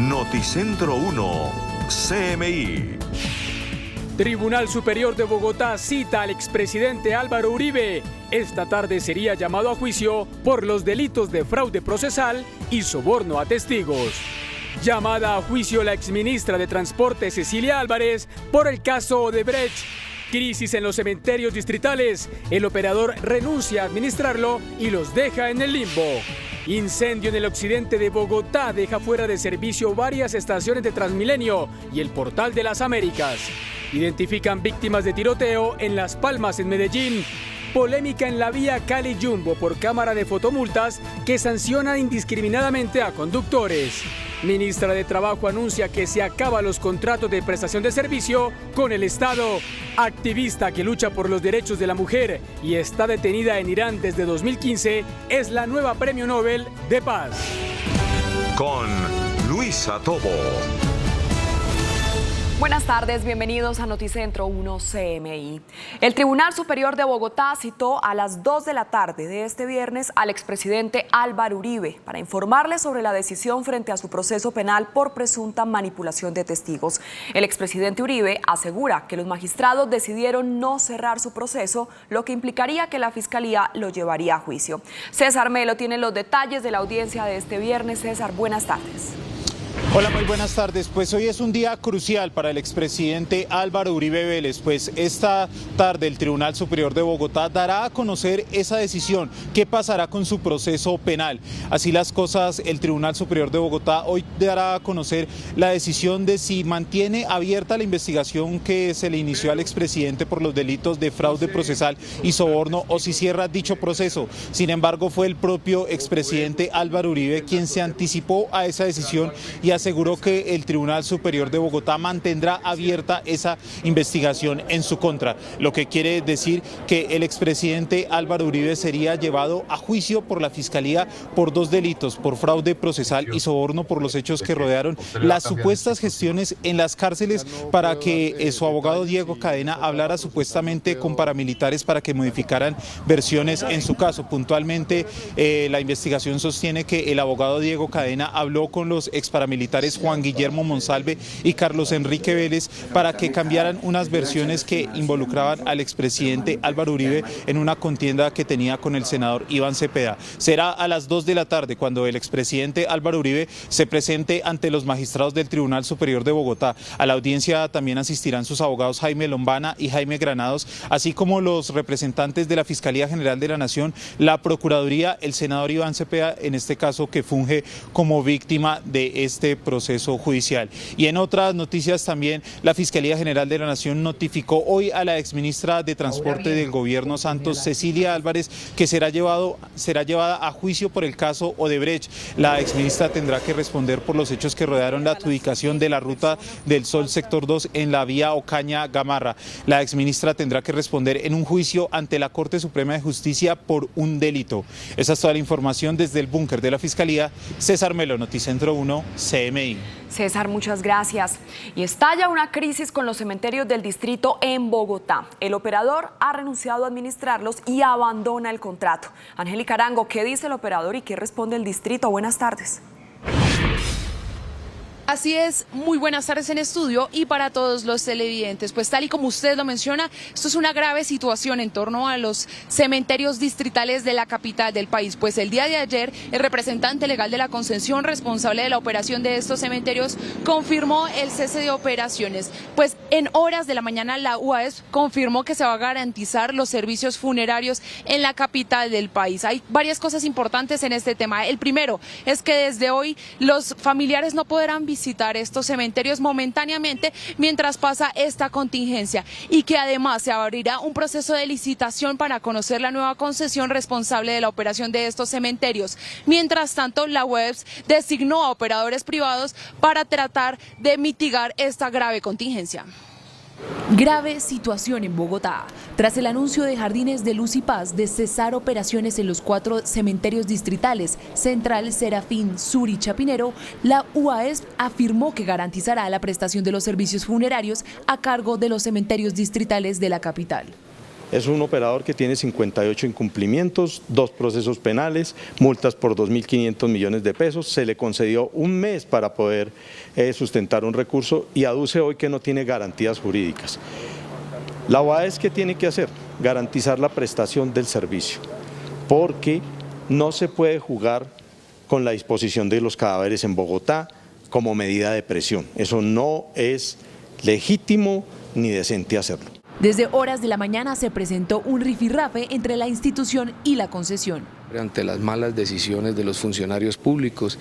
Noticentro 1, CMI. Tribunal Superior de Bogotá cita al expresidente Álvaro Uribe. Esta tarde sería llamado a juicio por los delitos de fraude procesal y soborno a testigos. Llamada a juicio la exministra de Transporte Cecilia Álvarez por el caso Odebrecht. Crisis en los cementerios distritales. El operador renuncia a administrarlo y los deja en el limbo. Incendio en el occidente de Bogotá deja fuera de servicio varias estaciones de Transmilenio y el Portal de las Américas. Identifican víctimas de tiroteo en Las Palmas, en Medellín. Polémica en la vía Cali-Jumbo por cámara de fotomultas que sancionan indiscriminadamente a conductores. Ministra de Trabajo anuncia que se acaban los contratos de prestación de servicio con el Estado. Activista que lucha por los derechos de la mujer y está detenida en Irán desde 2015 es la nueva Premio Nobel de Paz. Con Luisa Tobo. Buenas tardes, bienvenidos a Noticentro 1 CMI. El Tribunal Superior de Bogotá citó a las 2 de la tarde de este viernes al expresidente Álvaro Uribe para informarle sobre la decisión frente a su proceso penal por presunta manipulación de testigos. El expresidente Uribe asegura que los magistrados decidieron no cerrar su proceso, lo que implicaría que la Fiscalía lo llevaría a juicio. César Melo tiene los detalles de la audiencia de este viernes. César, buenas tardes. Hola, muy buenas tardes. Pues hoy es un día crucial para el expresidente Álvaro Uribe Vélez, pues esta tarde el Tribunal Superior de Bogotá dará a conocer esa decisión, qué pasará con su proceso penal. Así las cosas, el Tribunal Superior de Bogotá hoy dará a conocer la decisión de si mantiene abierta la investigación que se le inició al expresidente por los delitos de fraude procesal y soborno o si cierra dicho proceso. Sin embargo, fue el propio expresidente Álvaro Uribe quien se anticipó a esa decisión y aseguró que el Tribunal Superior de Bogotá mantendrá abierta esa investigación en su contra, lo que quiere decir que el expresidente Álvaro Uribe sería llevado a juicio por la Fiscalía por dos delitos, por fraude procesal y soborno por los hechos que rodearon las supuestas gestiones en las cárceles para que su abogado Diego Cadena hablara supuestamente con paramilitares para que modificaran versiones en su caso. Puntualmente, la investigación sostiene que el abogado Diego Cadena habló con los exparamilitares Juan Guillermo Monsalve y Carlos Enrique Vélez para que cambiaran unas versiones que involucraban al expresidente Álvaro Uribe en una contienda que tenía con el senador Iván Cepeda. Será a las 2 de la tarde cuando el expresidente Álvaro Uribe se presente ante los magistrados del Tribunal Superior de Bogotá. A la audiencia también asistirán sus abogados Jaime Lombana y Jaime Granados, así como los representantes de la Fiscalía General de la Nación, la Procuraduría, el senador Iván Cepeda, en este caso que funge como víctima de este proceso judicial. Y en otras noticias también, la Fiscalía General de la Nación notificó hoy a la exministra de Transporte del Gobierno Santos, Cecilia Álvarez, que será llevada a juicio por el caso Odebrecht. La exministra tendrá que responder por los hechos que rodearon la adjudicación de la Ruta del Sol Sector 2 en la vía Ocaña-Gamarra. La exministra tendrá que responder en un juicio ante la Corte Suprema de Justicia por un delito. Esa es toda la información desde el búnker de la Fiscalía. César Melo, Noticentro 1, CMI. César, muchas gracias. Y estalla una crisis con los cementerios del distrito en Bogotá. El operador ha renunciado a administrarlos y abandona el contrato. Angélica Arango, ¿qué dice el operador y qué responde el distrito? Buenas tardes. Así es, muy buenas tardes en estudio y para todos los televidentes. Pues tal y como usted lo menciona, esto es una grave situación en torno a los cementerios distritales de la capital del país. Pues el día de ayer, el representante legal de la Concesión responsable de la operación de estos cementerios confirmó el cese de operaciones. Pues en horas de la mañana la UAS confirmó que se va a garantizar los servicios funerarios en la capital del país. Hay varias cosas importantes en este tema. El primero es que desde hoy los familiares no podrán visitar estos cementerios momentáneamente mientras pasa esta contingencia y que además se abrirá un proceso de licitación para conocer la nueva concesión responsable de la operación de estos cementerios. Mientras tanto, la UEBS designó a operadores privados para tratar de mitigar esta grave contingencia. Grave situación en Bogotá. Tras el anuncio de Jardines de Luz y Paz de cesar operaciones en los 4 cementerios distritales, Central, Serafín, Sur y Chapinero, la UAS afirmó que garantizará la prestación de los servicios funerarios a cargo de los cementerios distritales de la capital. Es un operador que tiene 58 incumplimientos, 2 procesos penales, multas por 2.500 millones de pesos. Se le concedió un mes para poder sustentar un recurso y aduce hoy que no tiene garantías jurídicas. La UAES, ¿qué tiene que hacer? Garantizar la prestación del servicio, porque no se puede jugar con la disposición de los cadáveres en Bogotá como medida de presión. Eso no es legítimo ni decente hacerlo. Desde horas de la mañana se presentó un rifirrafe entre la institución y la concesión. Ante las malas decisiones de los funcionarios públicos,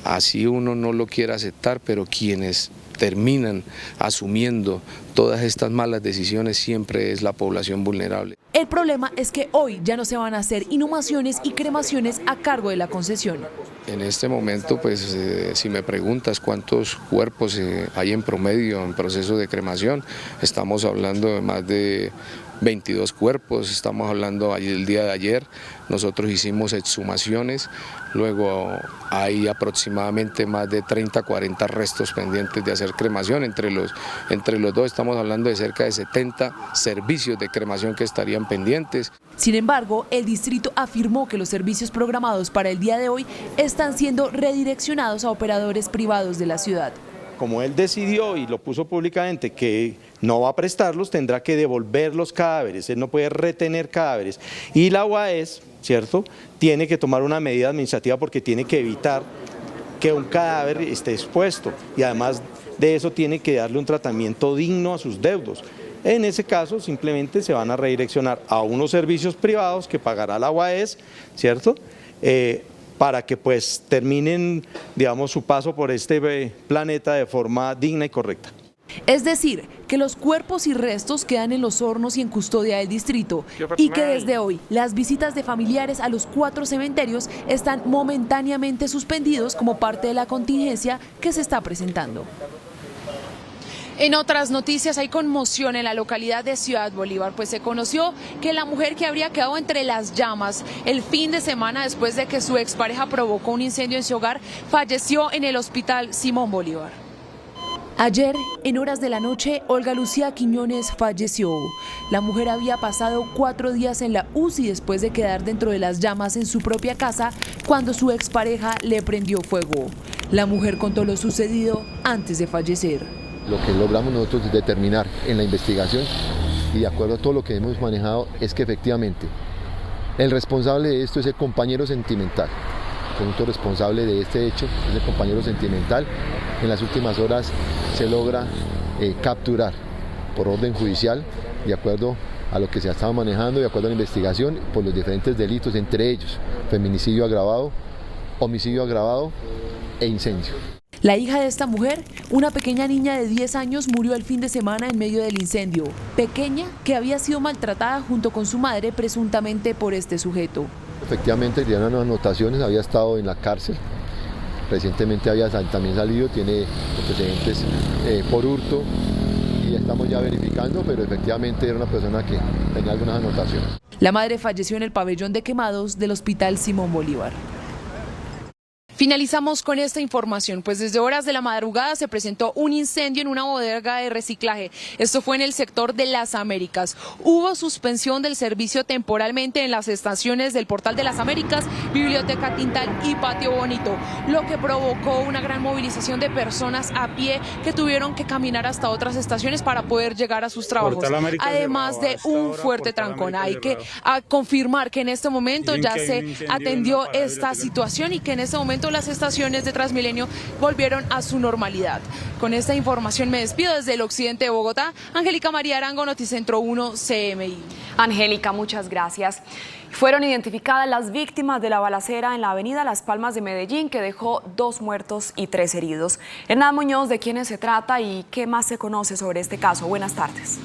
así uno no lo quiere aceptar, pero quienes terminan asumiendo todas estas malas decisiones siempre es la población vulnerable. El problema es que hoy ya no se van a hacer inhumaciones y cremaciones a cargo de la concesión. En este momento, pues si me preguntas cuántos cuerpos hay en promedio en proceso de cremación, estamos hablando de más de 22 cuerpos, estamos hablando el día de ayer, nosotros hicimos exhumaciones, luego hay aproximadamente más de 30-40 restos pendientes de hacer cremación, entre los dos estamos hablando de cerca de 70 servicios de cremación que estarían pendientes. Sin embargo, el distrito afirmó que los servicios programados para el día de hoy están siendo redireccionados a operadores privados de la ciudad. Como él decidió y lo puso públicamente que no va a prestarlos, tendrá que devolver los cadáveres, él no puede retener cadáveres. Y la UAES, ¿cierto?, tiene que tomar una medida administrativa porque tiene que evitar que un cadáver esté expuesto y además de eso tiene que darle un tratamiento digno a sus deudos. En ese caso simplemente se van a redireccionar a unos servicios privados que pagará la UAES, ¿cierto?, para que pues terminen, digamos, su paso por este planeta de forma digna y correcta. Es decir, que los cuerpos y restos quedan en los hornos y en custodia del distrito y que desde hoy las visitas de familiares a los 4 cementerios están momentáneamente suspendidos como parte de la contingencia que se está presentando. En otras noticias hay conmoción en la localidad de Ciudad Bolívar, pues se conoció que la mujer que habría quedado entre las llamas el fin de semana después de que su expareja provocó un incendio en su hogar, falleció en el hospital Simón Bolívar. Ayer, en horas de la noche, Olga Lucía Quiñones falleció. La mujer había pasado 4 días en la UCI después de quedar dentro de las llamas en su propia casa cuando su expareja le prendió fuego. La mujer contó lo sucedido antes de fallecer. Lo que logramos nosotros determinar en la investigación y de acuerdo a todo lo que hemos manejado es que efectivamente el responsable de esto es el compañero sentimental. El punto responsable de este hecho es el compañero sentimental. En las últimas horas se logra capturar por orden judicial, de acuerdo a lo que se ha estado manejando, de acuerdo a la investigación, por los diferentes delitos, entre ellos feminicidio agravado, homicidio agravado e incendio. La hija de esta mujer, una pequeña niña de 10 años, murió el fin de semana en medio del incendio. Pequeña que había sido maltratada junto con su madre presuntamente por este sujeto. Efectivamente, tiene unas anotaciones, había estado en la cárcel. Recientemente había también salido, tiene antecedentes por hurto y estamos ya verificando, pero efectivamente era una persona que tenía algunas anotaciones. La madre falleció en el pabellón de quemados del Hospital Simón Bolívar. Finalizamos con esta información, pues desde horas de la madrugada se presentó un incendio en una bodega de reciclaje. Esto fue en el sector de Las Américas. Hubo suspensión del servicio temporalmente en las estaciones del Portal de las Américas, Biblioteca Tintal y Patio Bonito, lo que provocó una gran movilización de personas a pie que tuvieron que caminar hasta otras estaciones para poder llegar a sus trabajos. Además de un fuerte trancón. Hay que confirmar que en este momento ya se atendió esta situación y que en este momento las estaciones de Transmilenio volvieron a su normalidad. Con esta información me despido desde el occidente de Bogotá. Angélica María Arango, Noticentro 1 CMI. Angélica, muchas gracias. Fueron identificadas las víctimas de la balacera en la avenida Las Palmas de Medellín, que dejó 2 muertos y 3 heridos. Hernán Muñoz, ¿de quiénes se trata y qué más se conoce sobre este caso? Buenas tardes.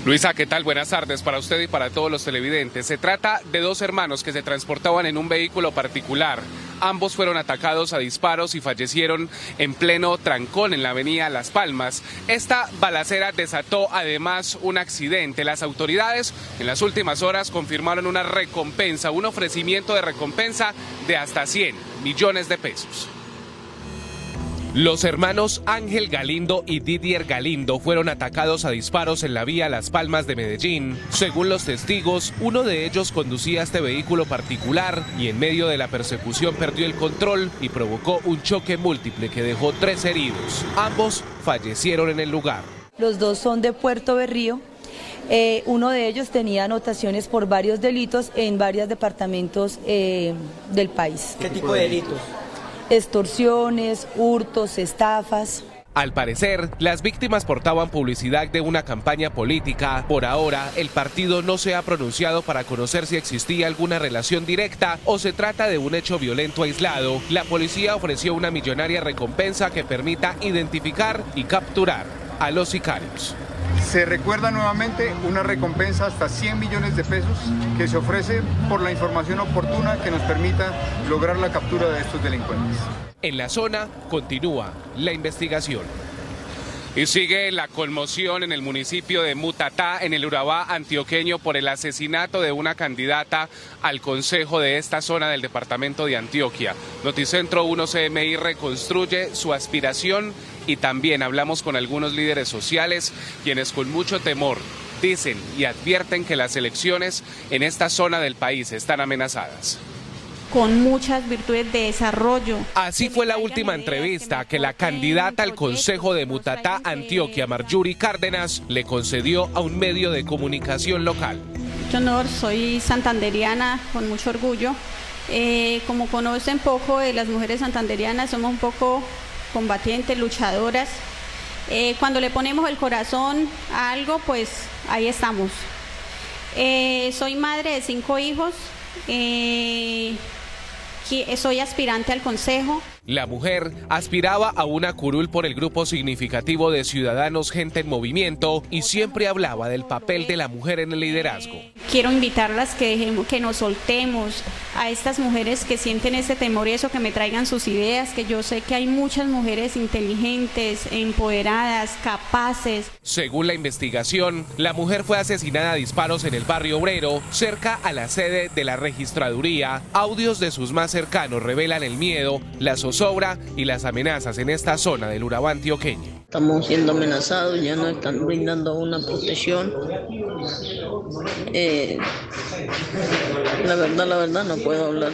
Luisa, ¿qué tal? Buenas tardes para usted y para todos los televidentes. Se trata de 2 hermanos que se transportaban en un vehículo particular. Ambos fueron atacados a disparos y fallecieron en pleno trancón en la avenida Las Palmas. Esta balacera desató además un accidente. Las autoridades en las últimas horas confirmaron una recompensa, un ofrecimiento de recompensa de hasta 100 millones de pesos. Los hermanos Ángel Galindo y Didier Galindo fueron atacados a disparos en la vía Las Palmas de Medellín. Según los testigos, uno de ellos conducía este vehículo particular y en medio de la persecución perdió el control y provocó un choque múltiple que dejó 3 heridos. Ambos fallecieron en el lugar. Los dos son de Puerto Berrío. Uno de ellos tenía anotaciones por varios delitos en varios departamentos del país. ¿Qué tipo de delitos? Extorsiones, hurtos, estafas. Al parecer, las víctimas portaban publicidad de una campaña política. Por ahora, el partido no se ha pronunciado para conocer si existía alguna relación directa o se trata de un hecho violento aislado. La policía ofreció una millonaria recompensa que permita identificar y capturar a los sicarios. Se recuerda nuevamente una recompensa hasta 100 millones de pesos que se ofrece por la información oportuna que nos permita lograr la captura de estos delincuentes. En la zona continúa la investigación. Y sigue la conmoción en el municipio de Mutatá, en el Urabá antioqueño, por el asesinato de una candidata al consejo de esta zona del departamento de Antioquia. Noticentro 1 CMI reconstruye su aspiración y también hablamos con algunos líderes sociales, quienes con mucho temor dicen y advierten que las elecciones en esta zona del país están amenazadas. Con muchas virtudes de desarrollo. Así fue la última entrevista que la candidata al Consejo de Mutatá, Antioquia, Marjorie Cárdenas, le concedió a un medio de comunicación local. Mucho honor, soy santanderiana con mucho orgullo. Como conocen poco de las mujeres santanderianas, somos un poco combatientes, luchadoras. Cuando le ponemos el corazón a algo, pues ahí estamos. Soy madre de 5 hijos. Soy aspirante al consejo. La mujer aspiraba a una curul por el grupo significativo de ciudadanos Gente en Movimiento y siempre hablaba del papel de la mujer en el liderazgo. Quiero invitarlas que nos soltemos a estas mujeres que sienten ese temor y eso, que me traigan sus ideas, que yo sé que hay muchas mujeres inteligentes, empoderadas, capaces. Según la investigación, la mujer fue asesinada a disparos en el barrio obrero, cerca a la sede de la registraduría. Audios de sus más cercanos revelan el miedo, la zozobra y las amenazas en esta zona del Urabá antioqueño. Estamos siendo amenazados, ya nos están brindando una protección. La verdad no puedo hablar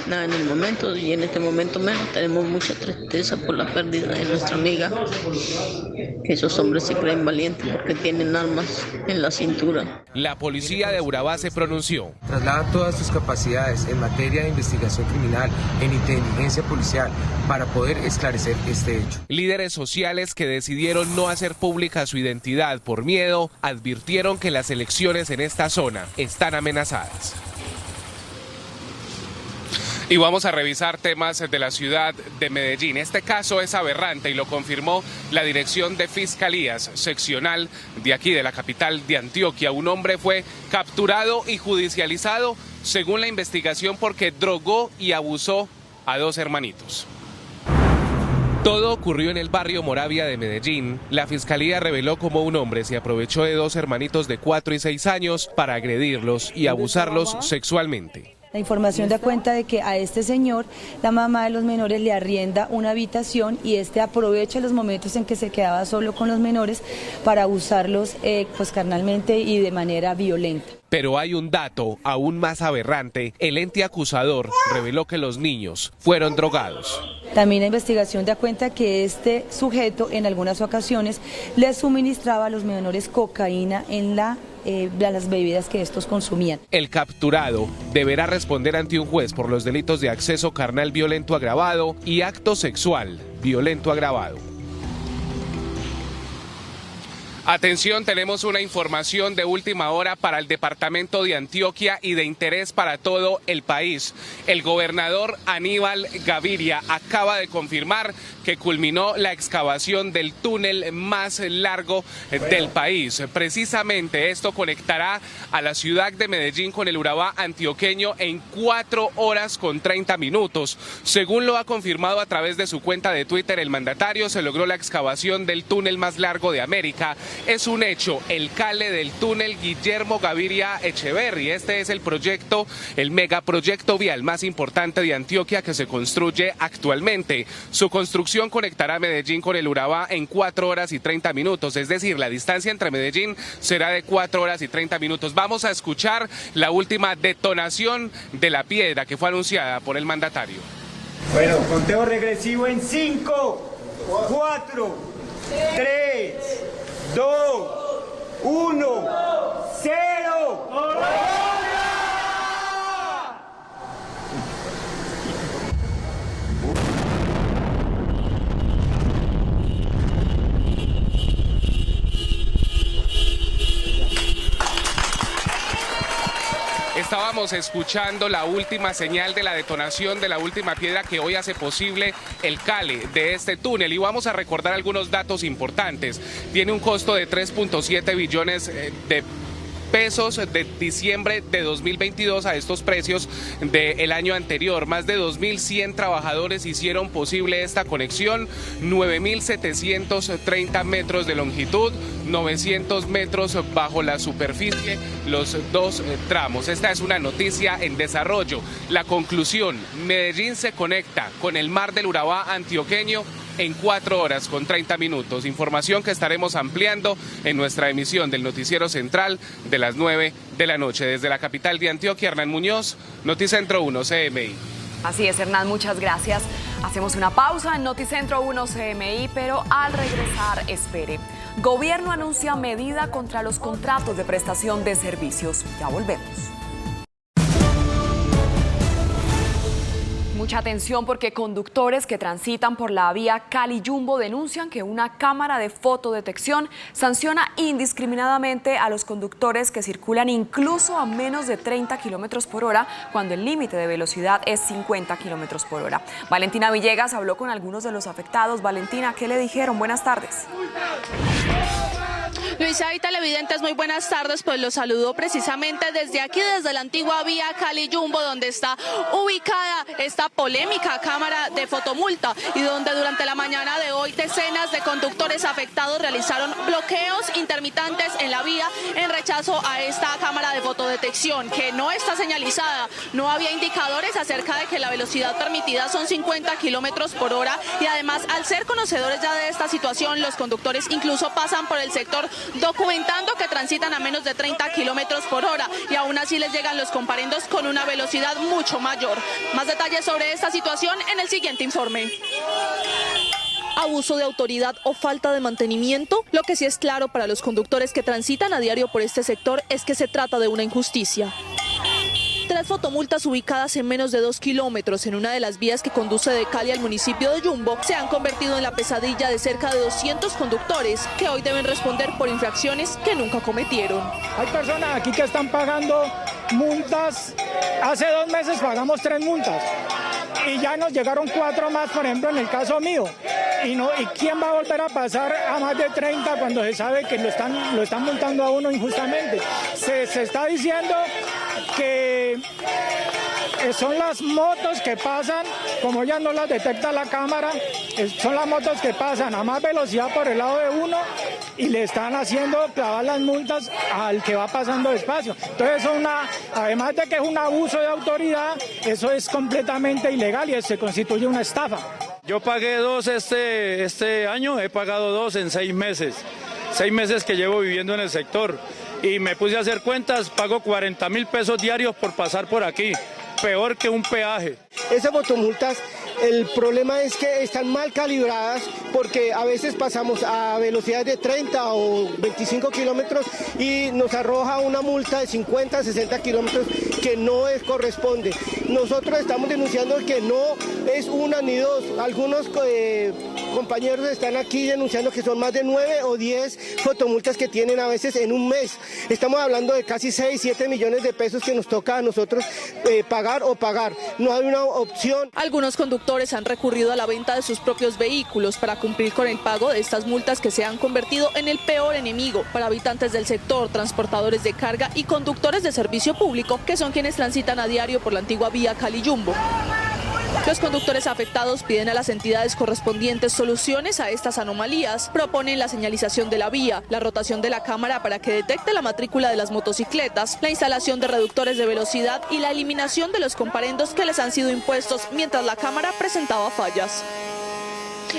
nada en el momento, y en este momento menos. Tenemos mucha tristeza por la pérdida de nuestra amiga, que esos hombres se creen valientes porque tienen armas en la cintura. La policía de Urabá se pronunció. Traslada todas sus capacidades en materia de investigación criminal, en inteligencia policial, para poder esclarecer este hecho. Líderes sociales que decidieron no hacer pública su identidad por miedo, advirtieron que las elecciones en esta zona están amenazadas. Y vamos a revisar temas de la ciudad de Medellín. Este caso es aberrante y lo confirmó la Dirección de Fiscalías Seccional de aquí, de la capital de Antioquia. Un hombre fue capturado y judicializado, según la investigación, porque drogó y abusó a 2 hermanitos. Todo ocurrió en el barrio Moravia de Medellín. La fiscalía reveló cómo un hombre se aprovechó de 2 hermanitos de 4 y 6 años para agredirlos y abusarlos sexualmente. La información da cuenta de que a este señor, la mamá de los menores le arrienda una habitación y este aprovecha los momentos en que se quedaba solo con los menores para abusarlos pues carnalmente y de manera violenta. Pero hay un dato aún más aberrante. El ente acusador reveló que los niños fueron drogados. También la investigación da cuenta que este sujeto en algunas ocasiones le suministraba a los menores cocaína en las bebidas que estos consumían. El capturado deberá responder ante un juez por los delitos de acceso carnal violento agravado y acto sexual violento agravado. Atención, tenemos una información de última hora para el departamento de Antioquia y de interés para todo el país. El gobernador Aníbal Gaviria acaba de confirmar que culminó la excavación del túnel más largo del país. Precisamente esto conectará a la ciudad de Medellín con el Urabá antioqueño en 4 horas con 30 minutos. Según lo ha confirmado a través de su cuenta de Twitter el mandatario, se logró la excavación del túnel más largo de América. es un hecho, el cale del túnel Guillermo Gaviria Echeverri. Este es el proyecto, el megaproyecto vial más importante de Antioquia que se construye actualmente. Su construcción conectará Medellín con el Urabá en 4 horas y 30 minutos, es decir, la distancia entre Medellín será de 4 horas y 30 minutos. Vamos a escuchar la última detonación de la piedra que fue anunciada por el mandatario. Bueno, conteo regresivo en 5, 4, 3, 2, 1, 0. Estábamos escuchando la última señal de la detonación de la última piedra que hoy hace posible el cale de este túnel. Y vamos a recordar algunos datos importantes. Tiene un costo de 3.7 billones de pesos de diciembre de 2022 a estos precios del año anterior. Más de 2.100 trabajadores hicieron posible esta conexión, 9.730 metros de longitud, 900 metros bajo la superficie, los 2 tramos. Esta es una noticia en desarrollo. La conclusión, Medellín se conecta con el mar del Urabá antioqueño en 4 horas con 30 minutos. Información que estaremos ampliando en nuestra emisión del Noticiero Central de las 9 de la noche. Desde la capital de Antioquia, Hernán Muñoz, Noticentro 1 CMI. Así es, Hernán, muchas gracias. Hacemos una pausa en Noticentro 1 CMI, pero al regresar, espere. Gobierno anuncia medida contra los contratos de prestación de servicios. Ya volvemos. Mucha atención porque conductores que transitan por la vía Cali-Jumbo denuncian que una cámara de fotodetección sanciona indiscriminadamente a los conductores que circulan incluso a menos de 30 kilómetros por hora cuando el límite de velocidad es 50 kilómetros por hora. Valentina Villegas habló con algunos de los afectados. Valentina, ¿qué le dijeron? Buenas tardes. Luisa y televidentes, muy buenas tardes. Pues los saludo precisamente desde aquí, desde la antigua vía Cali-Jumbo, donde está ubicada esta polémica cámara de fotomulta y donde durante la mañana de hoy decenas de conductores afectados realizaron bloqueos intermitentes en la vía en rechazo a esta cámara de fotodetección que no está señalizada. No había indicadores acerca de que la velocidad permitida son 50 kilómetros por hora y además, al ser conocedores ya de esta situación, los conductores incluso pasan por el sector documentando que transitan a menos de 30 kilómetros por hora y aún así les llegan los comparendos con una velocidad mucho mayor. Más detalles sobre esta situación en el siguiente informe. Abuso de autoridad o falta de mantenimiento. Lo que sí es claro para los conductores que transitan a diario por este sector es que se trata de una injusticia. 3 fotomultas ubicadas en menos de 2 kilómetros en una de las vías que conduce de Cali al municipio de Jumbo se han convertido en la pesadilla de cerca de 200 conductores que hoy deben responder por infracciones que nunca cometieron. Hay personas aquí que están pagando multas. Hace 2 meses pagamos 3 multas y ya nos llegaron 4 más, por ejemplo, en el caso mío. ¿Y quién va a volver a pasar a más de 30 cuando se sabe que lo están multando a uno injustamente? Se está diciendo que son las motos que pasan, como ya no las detecta la cámara, son las motos que pasan a más velocidad por el lado de uno y le están haciendo clavar las multas al que va pasando despacio. Entonces, además de que es un abuso de autoridad, eso es completamente ilegal y se constituye una estafa. Yo pagué 2 este año, he pagado 2 en 6 meses. 6 meses que llevo viviendo en el sector y me puse a hacer cuentas, pago 40.000 pesos diarios por pasar por aquí, peor que un peaje. Esas fotomultas, el problema es que están mal calibradas porque a veces pasamos a velocidades de 30 o 25 kilómetros y nos arroja una multa de 50, 60 kilómetros que no corresponde. Nosotros estamos denunciando que no es una ni dos. Algunos compañeros están aquí denunciando que son más de 9 o 10 fotomultas que tienen a veces en un mes. Estamos hablando de casi 6, 7 millones de pesos que nos toca a nosotros pagar o pagar. No hay una opción. Algunos conductores han recurrido a la venta de sus propios vehículos para cumplir con el pago de estas multas que se han convertido en el peor enemigo para habitantes del sector, transportadores de carga y conductores de servicio público, que son quienes transitan a diario por la antigua vía Cali-Jumbo. Los conductores afectados piden a las entidades correspondientes soluciones a estas anomalías. Proponen la señalización de la vía, la rotación de la cámara para que detecte la matrícula de las motocicletas, la instalación de reductores de velocidad y la eliminación de los comparendos que les han sido impuestos mientras la cámara presentaba fallas.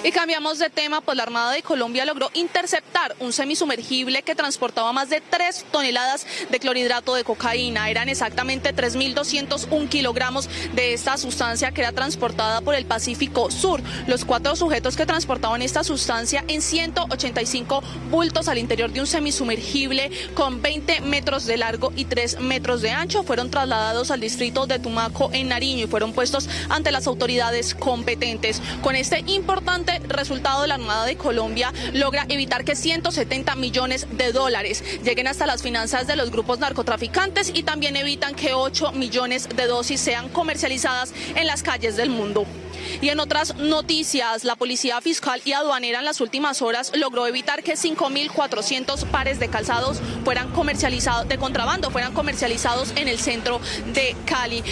Y cambiamos de tema, pues la Armada de Colombia logró interceptar un semisumergible que transportaba más de 3 toneladas de clorhidrato de cocaína. Eran exactamente 3.201 kilogramos de esta sustancia que era transportada por el Pacífico Sur. Los 4 sujetos que transportaban esta sustancia en 185 bultos al interior de un semisumergible con 20 metros de largo y 3 metros de ancho fueron trasladados al distrito de Tumaco en Nariño y fueron puestos ante las autoridades competentes. Con este importante resultado, de la Armada de Colombia logra evitar que 170 millones de dólares lleguen hasta las finanzas de los grupos narcotraficantes y también evitan que 8 millones de dosis sean comercializadas en las calles del mundo. Y en otras noticias, la Policía Fiscal y Aduanera en las últimas horas logró evitar que 5.400 pares de calzados fueran comercializados, de contrabando, fueran comercializados en el centro de Cali.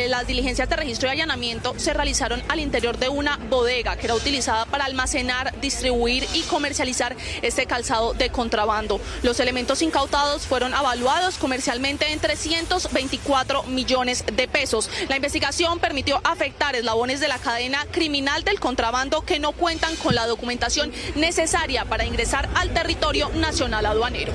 Las diligencias de registro y allanamiento se realizaron al interior de una bodega que era utilizada para almacenar, distribuir y comercializar este calzado de contrabando. Los elementos incautados fueron evaluados comercialmente en 324 millones de pesos. La investigación permitió afectar eslabones de la cadena criminal del contrabando que no cuentan con la documentación necesaria para ingresar al territorio nacional aduanero.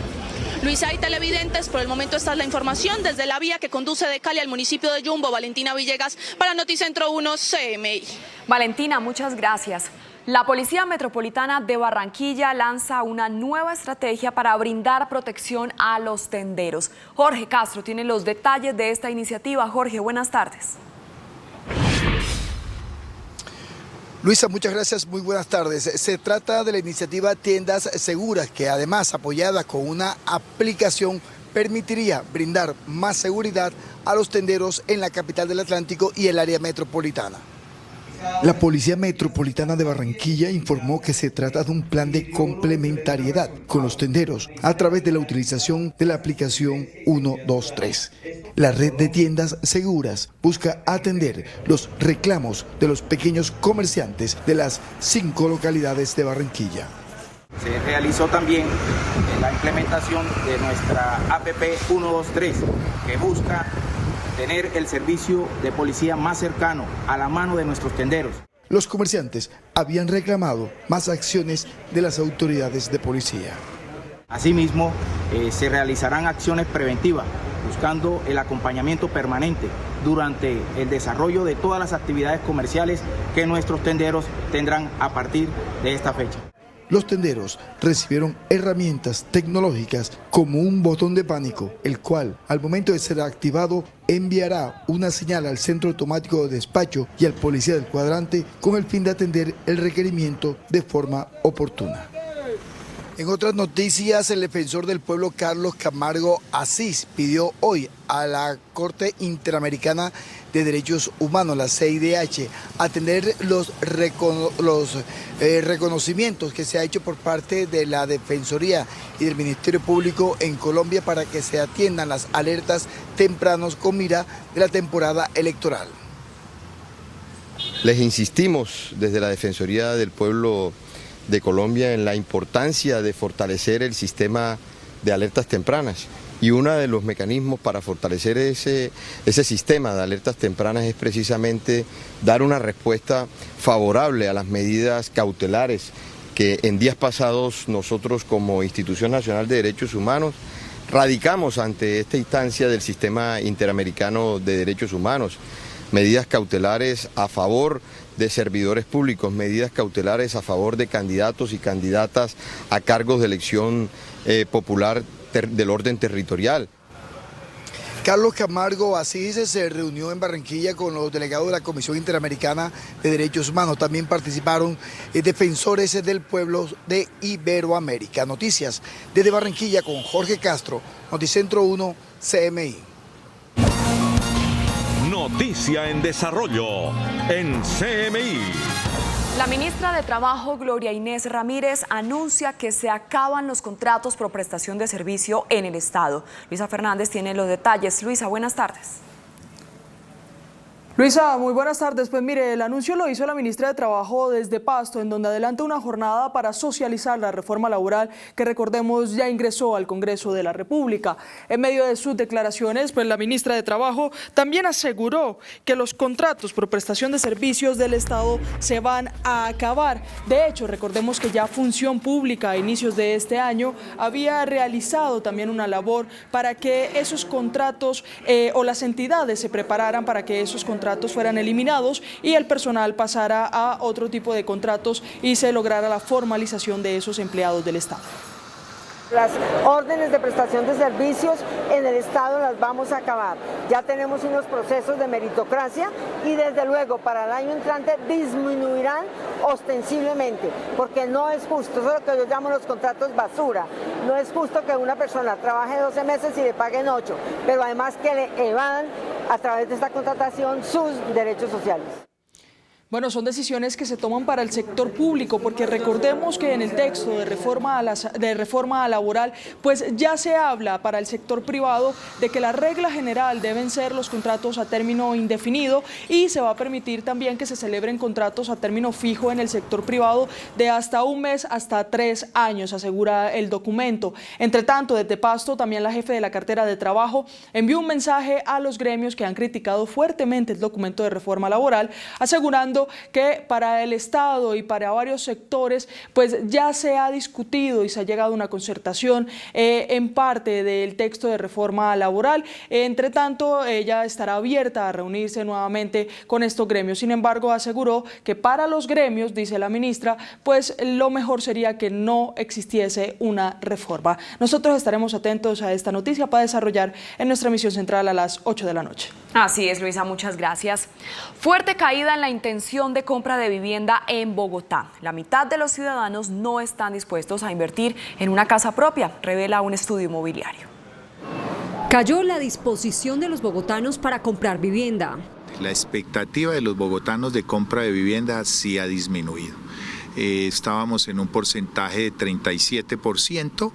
Luisa y televidentes, por el momento esta es la información desde la vía que conduce de Cali al municipio de Yumbo. Valentina Villegas para Noticentro 1 CMI. Valentina, muchas gracias. La Policía Metropolitana de Barranquilla lanza una nueva estrategia para brindar protección a los tenderos. Jorge Castro tiene los detalles de esta iniciativa. Jorge, buenas tardes. Luisa, muchas gracias, muy buenas tardes. Se trata de la iniciativa Tiendas Seguras, que además apoyada con una aplicación permitiría brindar más seguridad a los tenderos en la capital del Atlántico y el área metropolitana. La Policía Metropolitana de Barranquilla informó que se trata de un plan de complementariedad con los tenderos a través de la utilización de la aplicación 123. La red de tiendas seguras busca atender los reclamos de los pequeños comerciantes de las 5 localidades de Barranquilla. Se realizó también la implementación de nuestra APP 123, que busca tener el servicio de policía más cercano, a la mano de nuestros tenderos. Los comerciantes habían reclamado más acciones de las autoridades de policía. Asimismo, se realizarán acciones preventivas, buscando el acompañamiento permanente durante el desarrollo de todas las actividades comerciales que nuestros tenderos tendrán a partir de esta fecha. Los tenderos recibieron herramientas tecnológicas como un botón de pánico, el cual, al momento de ser activado, enviará una señal al centro automático de despacho y al policía del cuadrante con el fin de atender el requerimiento de forma oportuna. En otras noticias, el defensor del pueblo Carlos Camargo Asís pidió hoy a la Corte Interamericana de Derechos Humanos, la CIDH, atender los reconocimientos que se ha hecho por parte de la Defensoría y del Ministerio Público en Colombia para que se atiendan las alertas tempranos con mira de la temporada electoral. Les insistimos desde la Defensoría del Pueblo de Colombia en la importancia de fortalecer el sistema de alertas tempranas, y uno de los mecanismos para fortalecer ese sistema de alertas tempranas es precisamente dar una respuesta favorable a las medidas cautelares que en días pasados nosotros como Institución Nacional de Derechos Humanos radicamos ante esta instancia del Sistema Interamericano de Derechos Humanos. Medidas cautelares a favor de servidores públicos, medidas cautelares a favor de candidatos y candidatas a cargos de elección popular del orden territorial. Carlos Camargo Asís se reunió en Barranquilla con los delegados de la Comisión Interamericana de Derechos Humanos. También participaron defensores del pueblo de Iberoamérica. Noticias desde Barranquilla con Jorge Castro, Noticentro 1 CMI. Noticia en desarrollo en CMI. La ministra de Trabajo, Gloria Inés Ramírez, anuncia que se acaban los contratos por prestación de servicio en el Estado. Luisa Fernández tiene los detalles. Luisa, buenas tardes. Luisa, muy buenas tardes. Pues mire, el anuncio lo hizo la ministra de Trabajo desde Pasto, en donde adelanta una jornada para socializar la reforma laboral que, recordemos, ya ingresó al Congreso de la República. En medio de sus declaraciones, pues la ministra de Trabajo también aseguró que los contratos por prestación de servicios del Estado se van a acabar. De hecho, recordemos que ya Función Pública a inicios de este año había realizado también una labor para que esos contratos o las entidades se prepararan para que esos contratos fueran eliminados y el personal pasara a otro tipo de contratos y se lograra la formalización de esos empleados del Estado. Las órdenes de prestación de servicios en el Estado las vamos a acabar. Ya tenemos unos procesos de meritocracia y desde luego para el año entrante disminuirán ostensiblemente, porque no es justo, eso es lo que yo llamo los contratos basura. No es justo que una persona trabaje 12 meses y le paguen 8, pero además que le evadan a través de esta contratación sus derechos sociales. Bueno, son decisiones que se toman para el sector público, porque recordemos que en el texto de reforma laboral, pues ya se habla para el sector privado de que la regla general deben ser los contratos a término indefinido y se va a permitir también que se celebren contratos a término fijo en el sector privado de hasta un mes hasta 3 años, asegura el documento. Entre tanto, desde Pasto, también la jefe de la cartera de Trabajo envió un mensaje a los gremios que han criticado fuertemente el documento de reforma laboral, asegurando que para el Estado y para varios sectores pues ya se ha discutido y se ha llegado a una concertación en parte del texto de reforma laboral. Entre tanto, ella estará abierta a reunirse nuevamente con estos gremios. Sin embargo, aseguró que para los gremios, dice la ministra, pues lo mejor sería que no existiese una reforma. Nosotros estaremos atentos a esta noticia para desarrollar en nuestra emisión central a las 8 de la noche. Así es, Luisa, muchas gracias. Fuerte caída en la intención de compra de vivienda en Bogotá. La mitad de los ciudadanos no están dispuestos a invertir en una casa propia, revela un estudio inmobiliario. Cayó la disposición de los bogotanos para comprar vivienda. La expectativa de los bogotanos de compra de vivienda sí ha disminuido. Estábamos en un porcentaje de 37%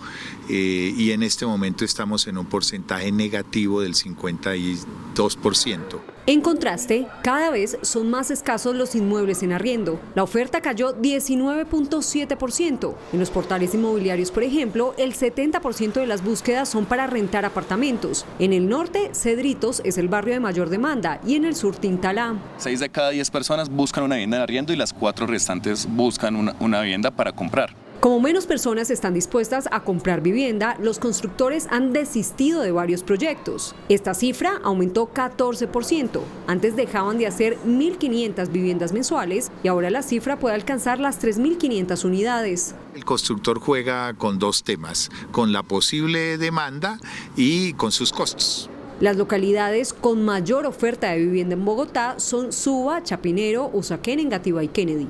y en este momento estamos en un porcentaje negativo del 52%. En contraste, cada vez son más escasos los inmuebles en arriendo. La oferta cayó 19.7%. En los portales inmobiliarios, por ejemplo, el 70% de las búsquedas son para rentar apartamentos. En el norte, Cedritos es el barrio de mayor demanda y en el sur, Tintalá. 6 de cada 10 personas buscan una vivienda en arriendo y las 4 restantes buscan una vivienda para comprar. Como menos personas están dispuestas a comprar vivienda, los constructores han desistido de varios proyectos. Esta cifra aumentó 14%. Antes dejaban de hacer 1.500 viviendas mensuales y ahora la cifra puede alcanzar las 3.500 unidades. El constructor juega con dos temas, con la posible demanda y con sus costos. Las localidades con mayor oferta de vivienda en Bogotá son Suba, Chapinero, Usaquén, Engativá y Kennedy.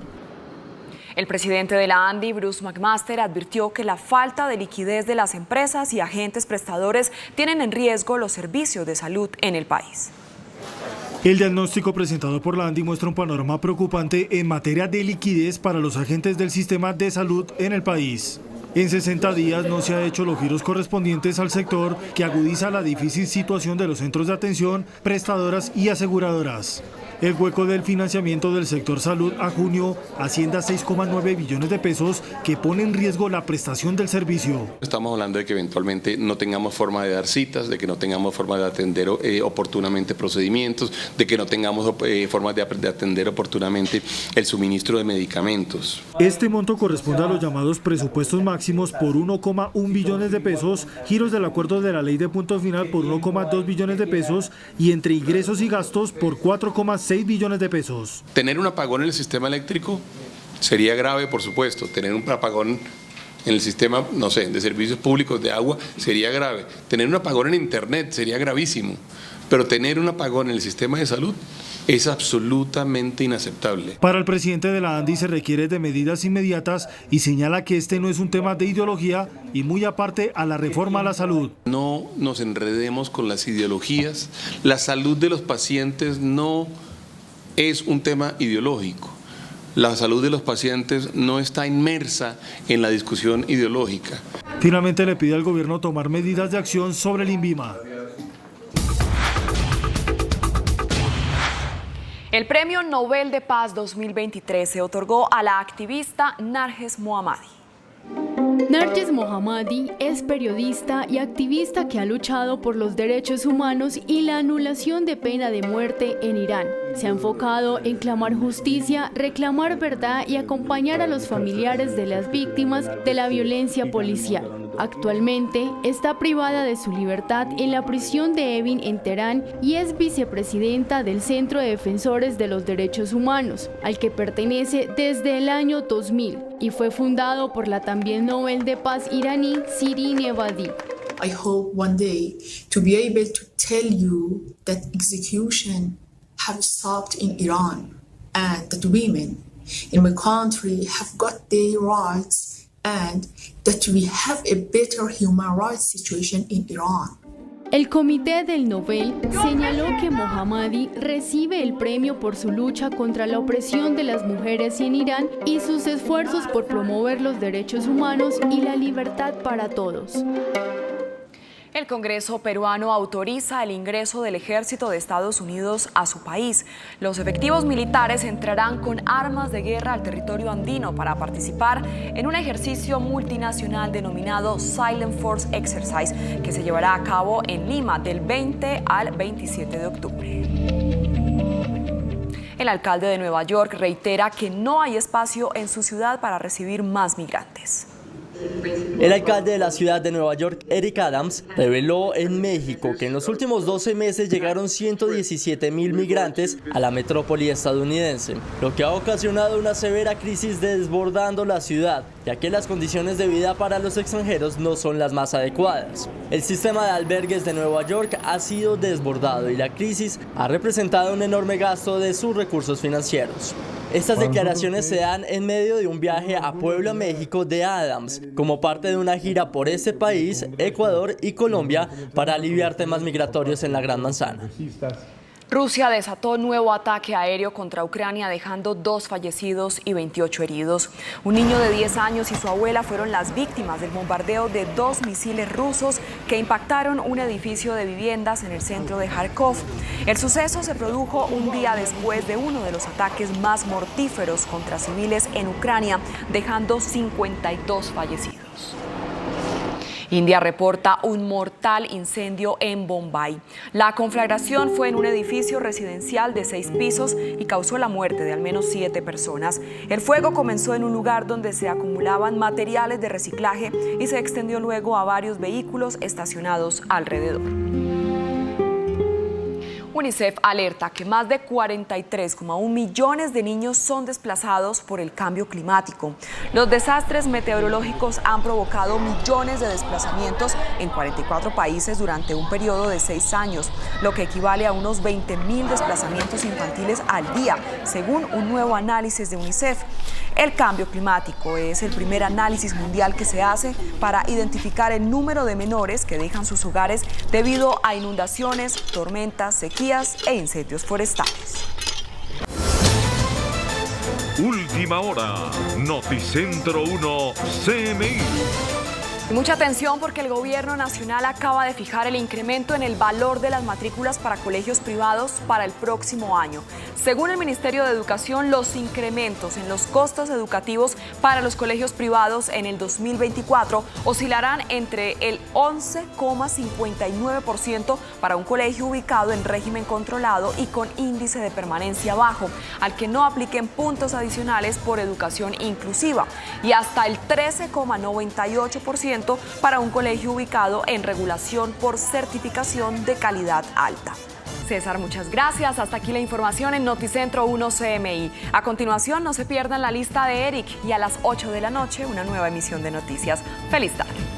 El presidente de la ANDI, Bruce McMaster, advirtió que la falta de liquidez de las empresas y agentes prestadores tienen en riesgo los servicios de salud en el país. El diagnóstico presentado por la ANDI muestra un panorama preocupante en materia de liquidez para los agentes del sistema de salud en el país. En 60 días no se han hecho los giros correspondientes al sector, que agudiza la difícil situación de los centros de atención, prestadoras y aseguradoras. El hueco del financiamiento del sector salud a junio asciende a 6,9 billones de pesos, que pone en riesgo la prestación del servicio. Estamos hablando de que eventualmente no tengamos forma de dar citas, de que no tengamos forma de atender oportunamente procedimientos, de que no tengamos formas de atender oportunamente el suministro de medicamentos. Este monto corresponde a los llamados presupuestos máximos por 1,1 billones de pesos, giros del acuerdo de la ley de punto final por 1,2 billones de pesos y entre ingresos y gastos por 4,6 billones de pesos. Tener un apagón en el sistema eléctrico sería grave, por supuesto. Tener un apagón en el sistema, no sé, de servicios públicos de agua sería grave. Tener un apagón en internet sería gravísimo. Pero tener un apagón en el sistema de salud es absolutamente inaceptable. Para el presidente de la ANDI se requiere de medidas inmediatas y señala que este no es un tema de ideología y muy aparte a la reforma a la salud. No nos enredemos con las ideologías. La salud de los pacientes no es un tema ideológico. La salud de los pacientes no está inmersa en la discusión ideológica. Finalmente le pide al gobierno tomar medidas de acción sobre el INVIMA. El Premio Nobel de Paz 2023 se otorgó a la activista Narges Mohammadi. Narges Mohammadi es periodista y activista que ha luchado por los derechos humanos y la anulación de pena de muerte en Irán. Se ha enfocado en clamar justicia, reclamar verdad y acompañar a los familiares de las víctimas de la violencia policial. Actualmente está privada de su libertad en la prisión de Evin en Teherán y es vicepresidenta del Centro de Defensores de los Derechos Humanos, al que pertenece desde el año 2000 y fue fundado por la también Nobel de Paz iraní Shirin Ebadi. I hope one day to be able to tell you that execution have stopped in Iran and that women in my country have got their rights and that we have a better human rights situation in Iran. El Comité del Nobel señaló que Mohammadi recibe el premio por su lucha contra la opresión de las mujeres en Irán y sus esfuerzos por promover los derechos humanos y la libertad para todos. El Congreso peruano autoriza el ingreso del Ejército de Estados Unidos a su país. Los efectivos militares entrarán con armas de guerra al territorio andino para participar en un ejercicio multinacional denominado Silent Force Exercise, que se llevará a cabo en Lima del 20 al 27 de octubre. El alcalde de Nueva York reitera que no hay espacio en su ciudad para recibir más migrantes. El alcalde de la ciudad de Nueva York, Eric Adams, reveló en México que en los últimos 12 meses llegaron 117.000 migrantes a la metrópoli estadounidense, lo que ha ocasionado una severa crisis desbordando la ciudad, ya que las condiciones de vida para los extranjeros no son las más adecuadas. El sistema de albergues de Nueva York ha sido desbordado y la crisis ha representado un enorme gasto de sus recursos financieros. Estas declaraciones se dan en medio de un viaje a Puebla, México de Adams, como parte de una gira por este país, Ecuador y Colombia para aliviar temas migratorios en la Gran Manzana. Rusia desató nuevo ataque aéreo contra Ucrania, dejando 2 fallecidos y 28 heridos. Un niño de 10 años y su abuela fueron las víctimas del bombardeo de 2 misiles rusos que impactaron un edificio de viviendas en el centro de Kharkov. El suceso se produjo un día después de uno de los ataques más mortíferos contra civiles en Ucrania, dejando 52 fallecidos. India reporta un mortal incendio en Bombay. La conflagración fue en un edificio residencial de 6 pisos y causó la muerte de al menos 7 personas. El fuego comenzó en un lugar donde se acumulaban materiales de reciclaje y se extendió luego a varios vehículos estacionados alrededor. UNICEF alerta que más de 43,1 millones de niños son desplazados por el cambio climático. Los desastres meteorológicos han provocado millones de desplazamientos en 44 países durante un periodo de 6 años, lo que equivale a unos 20.000 desplazamientos infantiles al día, según un nuevo análisis de UNICEF. El cambio climático es el primer análisis mundial que se hace para identificar el número de menores que dejan sus hogares debido a inundaciones, tormentas, sequías e incendios forestales. Última hora, Noticentro 1 CMI. Y mucha atención porque el gobierno nacional acaba de fijar el incremento en el valor de las matrículas para colegios privados para el próximo año. Según el Ministerio de Educación, los incrementos en los costos educativos para los colegios privados en el 2024 oscilarán entre el 11,59% para un colegio ubicado en régimen controlado y con índice de permanencia bajo, al que no apliquen puntos adicionales por educación inclusiva, y hasta el 13,98% para un colegio ubicado en regulación por certificación de calidad alta. César, muchas gracias. Hasta aquí la información en Noticentro 1 CMI. A continuación, no se pierdan la lista de Eric y a las 8 de la noche una nueva emisión de noticias. ¡Feliz tarde!